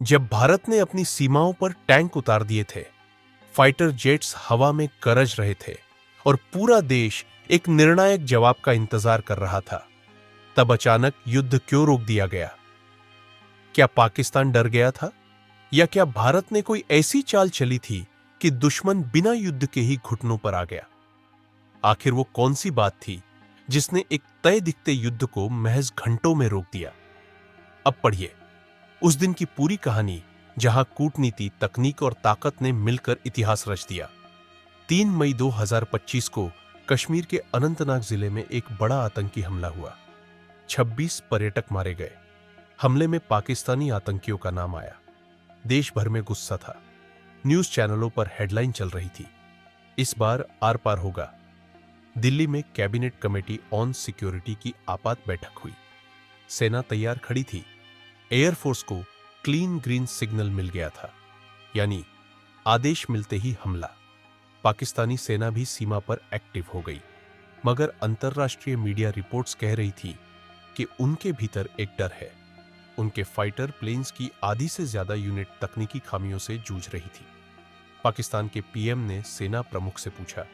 जब भारत ने अपनी सीमाओं पर टैंक उतार दिए थे, फाइटर जेट्स हवा में गरज रहे थे और पूरा देश एक निर्णायक जवाब का इंतजार कर रहा था, तब अचानक युद्ध क्यों रोक दिया गया? क्या पाकिस्तान डर गया था, या क्या भारत ने कोई ऐसी चाल चली थी कि दुश्मन बिना युद्ध के ही घुटनों पर आ गया? आखिर वो कौन सी बात थी जिसने एक तय दिखते युद्ध को महज घंटों में रोक दिया? अब पढ़िए उस दिन की पूरी कहानी, जहां कूटनीति, तकनीक और ताकत ने मिलकर इतिहास रच दिया। 3 मई 2025 को कश्मीर के अनंतनाग जिले में एक बड़ा आतंकी हमला हुआ। 26 पर्यटक मारे गए। हमले में पाकिस्तानी आतंकियों का नाम आया। देश भर में गुस्सा था। न्यूज चैनलों पर हेडलाइन चल रही थी, इस बार आर पार होगा। दिल्ली में कैबिनेट कमेटी ऑन सिक्योरिटी की आपात बैठक हुई। सेना तैयार खड़ी थी। एयरफोर्स को क्लीन ग्रीन सिग्नल मिल गया था, यानी आदेश मिलते ही हमला। पाकिस्तानी सेना भी सीमा पर एक्टिव हो गई, मगर अंतर्राष्ट्रीय मीडिया रिपोर्ट्स कह रही थी कि उनके भीतर एक डर है। उनके फाइटर प्लेन्स की आधी से ज्यादा यूनिट तकनीकी खामियों से जूझ रही थी। पाकिस्तान के पीएम ने सेना प्रमुख से पूछा,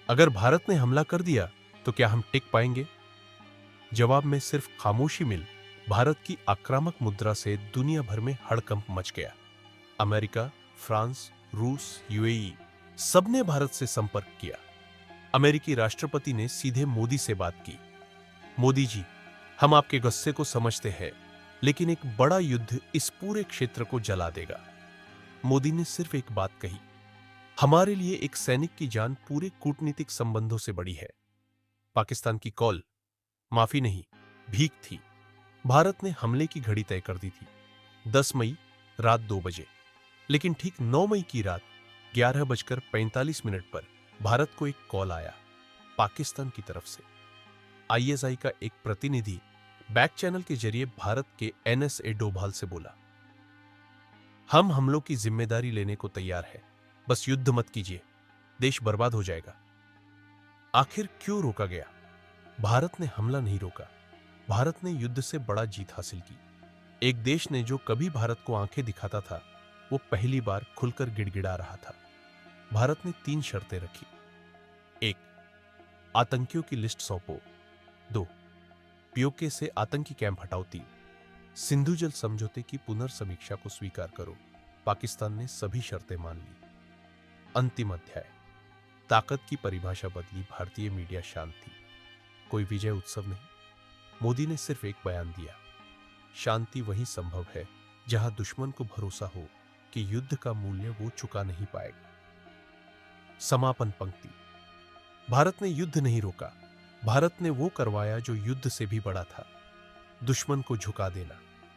अगर भारत ने हमला कर दिया तो क्या हम टिक पाएंगे? जवाब में सिर्फ खामोशी मिल भारत की आक्रामक मुद्रा से दुनिया भर में हड़कंप मच गया। अमेरिका, फ्रांस, रूस, यूएई सबने भारत से संपर्क किया। अमेरिकी राष्ट्रपति ने सीधे मोदी से बात की। मोदी जी, हम आपके गुस्से को समझते हैं, लेकिन एक बड़ा युद्ध इस पूरे क्षेत्र को जला देगा। मोदी ने सिर्फ एक बात कही, हमारे लिए एक सैनिक की जान पूरे कूटनीतिक संबंधों से बड़ी है। पाकिस्तान की कॉल, माफी नहीं, भीख थी। भारत ने हमले की घड़ी तय कर दी थी, 10 मई रात 2 बजे। लेकिन ठीक 9 मई की रात 11:45 पर भारत को एक कॉल आया, पाकिस्तान की तरफ से। आईएसआई का एक प्रतिनिधि बैक चैनल के जरिए भारत के एनएसए डोभाल से बोला, हम हमलों की जिम्मेदारी लेने को तैयार है, बस युद्ध मत कीजिए, देश बर्बाद हो जाएगा। आखिर क्यों रोका गया? भारत ने हमला नहीं रोका, भारत ने युद्ध से बड़ा जीत हासिल की। एक देश ने जो कभी भारत को आंखें दिखाता था, वो पहली बार खुलकर गिड़गिड़ा रहा था। भारत ने 3 शर्तें रखी। 1, आतंकियों की लिस्ट सौंपो। 2, पीओके से आतंकी कैंप हटाओ। 3, सिंधु जल समझौते की पुनर्समीक्षा को स्वीकार करो। पाकिस्तान ने सभी शर्तें मान ली। अंतिम अध्याय, ताकत की परिभाषा बदली। भारतीय मीडिया शांत थी, कोई विजय उत्सव नहीं। मोदी ने सिर्फ एक बयान दिया, शांति वहीं संभव है जहां दुश्मन को भरोसा हो कि युद्ध का मूल्य वो चुका नहीं पाएगा। समापन पंक्ति, भारत ने युद्ध नहीं रोका, भारत ने वो करवाया जो युद्ध से भी बड़ा था, दुश्मन को झुका देना।